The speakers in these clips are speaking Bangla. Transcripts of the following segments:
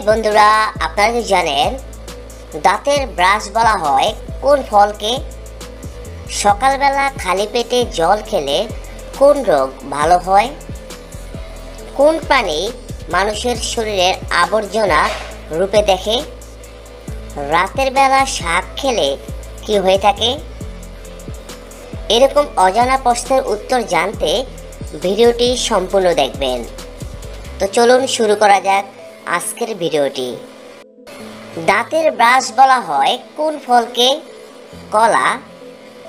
বন্ধুরা, আপনারা কি জানেন দাঁতের ব্রাশ বলা হয় কোন ফলকে? সকালবেলা খালি পেটে জল খেলে কোন রোগ ভালো হয়? কোন প্রাণী মানুষের শরীরের আবর্জনা রূপে দেখে? রাতের বেলা শাক খেলে কি হয়ে থাকে? এরকম অজানা প্রশ্নের উত্তর জানতে ভিডিওটি সম্পূর্ণ দেখবেন। তো চলুন শুরু করা যাক আজকের ভিডিওটি। দাঁতের ব্রাশ বলা হয় কোন ফলকে? কলা,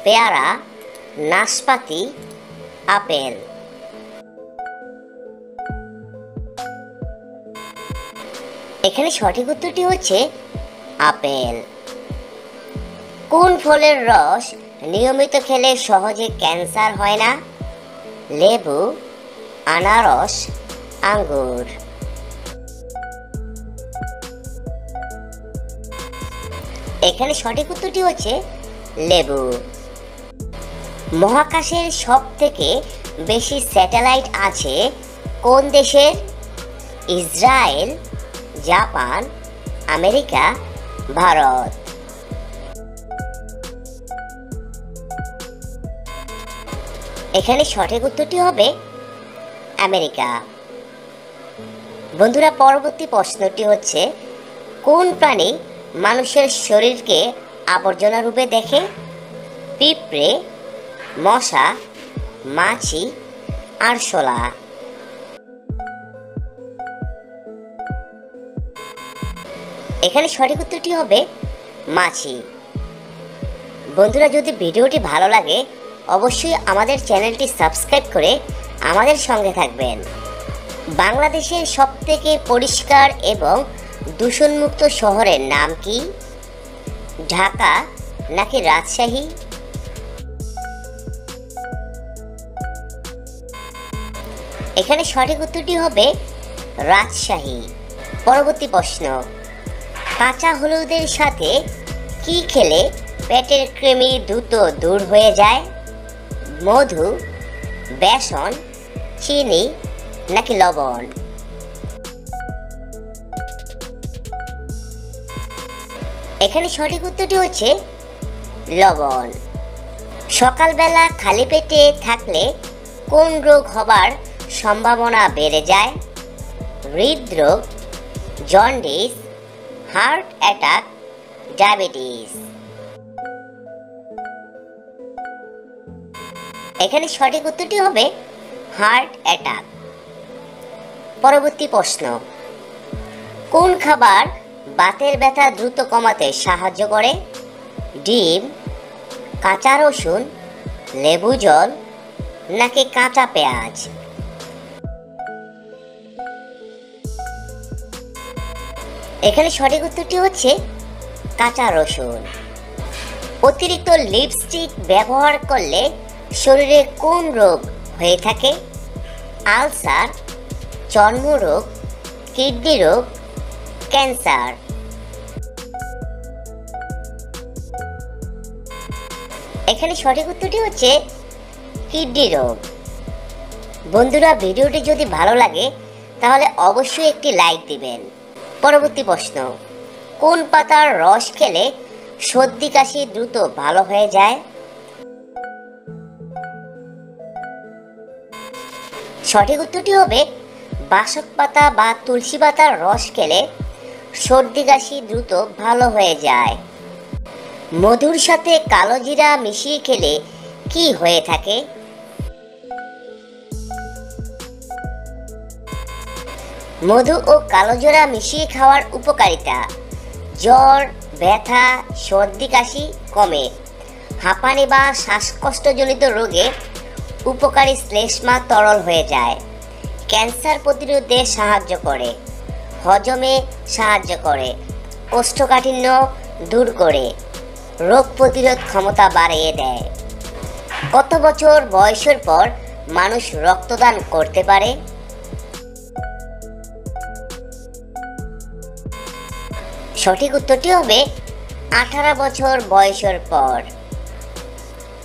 পেয়ারা, নাশপাতি, আপেল। এখানে সঠিক উত্তরটি হচ্ছে আপেল। কোন ফলের রস নিয়মিত খেলে সহজে ক্যান্সার হয় না? লেবু, আনারস, আঙ্গুর। এখানে সঠিক উত্তরটি হচ্ছে লেবু। মহাকাশের সবথেকে বেশি স্যাটেলাইট আছে কোন দেশের? Israel, Japan, America, Bharat. এখানে সঠিক উত্তরটি হবে আমেরিকা। বন্ধুরা, পরবর্তী প্রশ্নটি হচ্ছে কোন প্রাণী মানুষের শরীরকে আবর্জনা রূপে দেখে? পিঁপড়ে, মশা, মাছি, আরশোলা। এখানে সঠিক উত্তরটি হবে মাছি। বন্ধুরা, যদি ভিডিওটি ভালো লাগে অবশ্যই আমাদের চ্যানেলটি সাবস্ক্রাইব করে আমাদের সঙ্গে থাকবেন। বাংলাদেশের সবথেকে পরিষ্কার এবং দূষণমুক্ত শহরের নাম কি? ঢাকা নাকি রাজশাহী? এখানে সঠিক উত্তরটি হবে রাজশাহী। পরবর্তী প্রশ্ন, কাঁচা হলুদের সাথে কি খেলে পেটের কৃমি দ্রুত দূর হয়ে যায়? মধু, বেসন, চিনি নাকি লবণ? এখানে সঠিক উত্তরটি হচ্ছে লবণ। সকালবেলা খালি পেটে থাকলে কোন রোগ হবার সম্ভাবনা বেড়ে যায়? হৃদরোগ, জন্ডিস, হার্ট অ্যাটাক, ডায়াবেটিস। এখানে সঠিক উত্তরটি হবে হার্ট অ্যাটাক। পরবর্তী প্রশ্ন, কোন খাবার বাতের ব্যথা দ্রুত কমাতে সাহায্য করে? ডিম, কাঁচা রসুন, লেবু জল নাকি কাঁচা পেঁয়াজ? এখানে সঠিক উত্তরটি হচ্ছে কাঁচা রসুন। অতিরিক্ত লিপস্টিক ব্যবহার করলে শরীরে কোন রোগ হয়ে থাকে? আলসার, চর্মরোগ, কিডনি রোগ, ক্যান্সার। এখানে সঠিক উত্তরটি হচ্ছে কিডনি রোগ। বন্ধুরা, ভিডিওটি যদি ভালো লাগে তাহলে অবশ্যই একটি লাইক দিবেন। পরবর্তী প্রশ্ন, কোন পাতার রস খেলে সর্দি কাশি দ্রুত ভালো হয়ে যায়? সঠিক উত্তরটি হবে বাসক পাতা বা তুলসী পাতার রস খেলে সর্দি কাশি দ্রুত ভালো হয়ে যায়। মধুর সাথে কালো জিরা মিশিয়ে খেলে কি হয়ে থাকে? মধু ও কালো জিরা মিশিয়ে খাওয়ার উপকারিতা: জ্বর, ব্যথা, সর্দি কাশি কমে, হাঁপানি বা শ্বাসকষ্টজনিত রোগে উপকারী শ্লেষ্মা তরল হয়ে যায়, ক্যান্সার প্রতিরোধে সাহায্য করে, হজমে সাহায্য করে, কোষ্ঠকাঠিন্য দূর করে, রোগ প্রতিরোধ ক্ষমতা বাড়িয়ে দেয়। কত বছর বয়সের পর মানুষ রক্তদান করতে পারে? সঠিক উত্তরটি হবে 18 বছর বয়সের পর।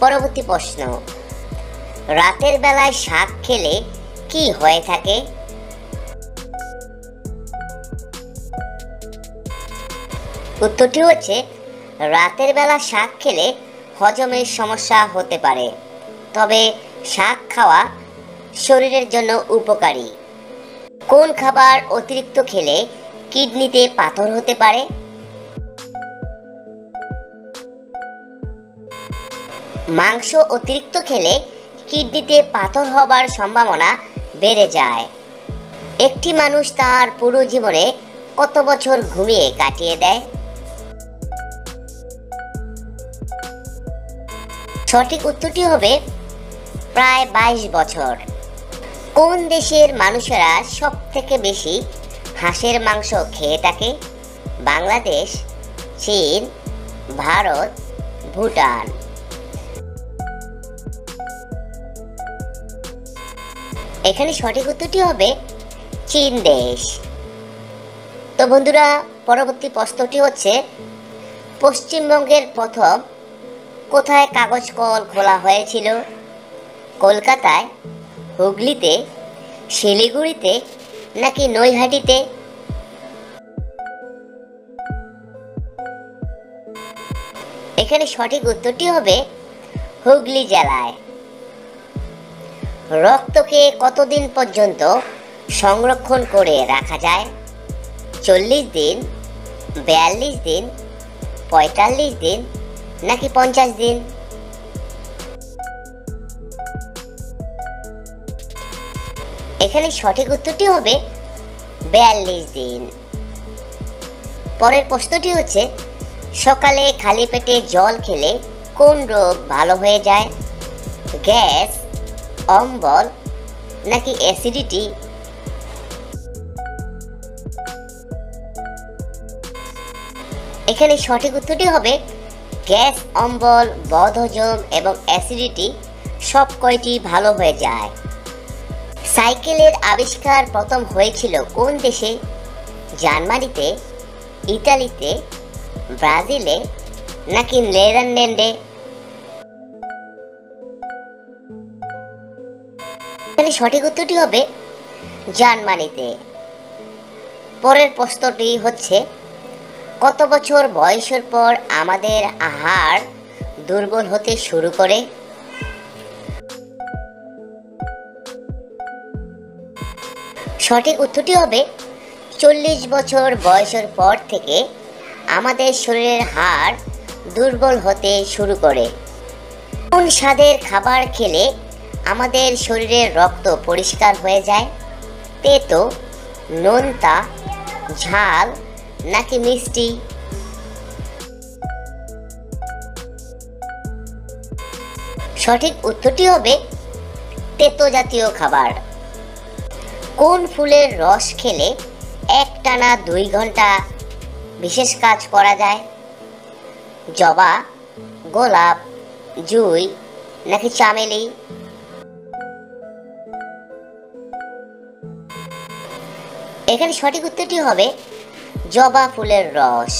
পরবর্তী প্রশ্ন, রাতের বেলায় শাক খেলে কি হয়ে থাকে? উত্তরটি হচ্ছে রাতের বেলা শাক খেলে হজমের সমস্যা হতে পারে, তবে শাক খাওয়া শরীরের জন্য উপকারী। কোন খাবার অতিরিক্ত খেলে কিডনিতে পাথর হতে পারে? মাংস অতিরিক্ত খেলে কিডনিতে পাথর হবার সম্ভাবনা বেড়ে যায়। একটি মানুষ তার পুরো জীবনে কত বছর ঘুমিয়ে কাটিয়ে দেয়? সঠিক উত্তরটি হবে প্রায় 22 বছর। কোন দেশের মানুষেরা সব থেকে বেশি হাঁসের মাংস খেয়ে থাকে? বাংলাদেশ, চীন, ভারত, ভুটান। এখানে সঠিক উত্তরটি হবে চীন দেশ। তো বন্ধুরা, পরবর্তী প্রশ্নটি হচ্ছে পশ্চিমবঙ্গের প্রথম কোথায় কাগজ কল খোলা হয়েছিল? কলকাতায়, হুগলিতে, শিলিগুড়িতে নাকি নৈহাটিতে? এখানে সঠিক উত্তরটি হবে হুগলি জেলায়। রক্তকে কতদিন পর্যন্ত সংরক্ষণ করে রাখা যায়? 40 দিন, 42 দিন, 45 দিন নাকি 50 দিন? এখানে সঠিক উত্তরটি হবে 42 দিন। পরের প্রশ্নটি হচ্ছে সকালে খালি পেটে জল খেলে কোন রোগ ভালো হয়ে যায়? গ্যাস, অম্বল নাকি অ্যাসিডিটি? এখানে সঠিক উত্তরটি হবে গ্যাস, অম্বল, বদহজম এবং অ্যাসিডিটি সব কয়টি ভালো হয়ে যায়। সাইকেলের আবিষ্কার প্রথম হয়েছিল কোন দেশে? জার্মানিতে, ইতালিতে, ব্রাজিলে নাকি নেদারল্যান্ডে? এখানে সঠিক উত্তরটি হবে জার্মানিতে। পরের প্রশ্নটি হচ্ছে কত বছর বয়সের পর আমাদের হাড় দুর্বল হতে শুরু করে? সঠিক উত্তরটি হবে 40 বছর বয়সের পর থেকে আমাদের শরীরের হাড় দুর্বল হতে শুরু করে। কোন স্বাদের খাবার খেলে আমাদের শরীরের রক্ত পরিষ্কার হয়ে যায়? তেতো, নোনতা, ঝাল নাকি মিষ্টি? সঠিক উত্তরটি হবে তেতো জাতীয় খাবার। কোন ফুলের রস খেলে একটানা 2 ঘন্টা বিশেষ কাজ করা যায়? জবা, গোলাপ, জুঁই নাকি চামেলি? এখানে সঠিক উত্তরটি হবে জবা ফুলের রস।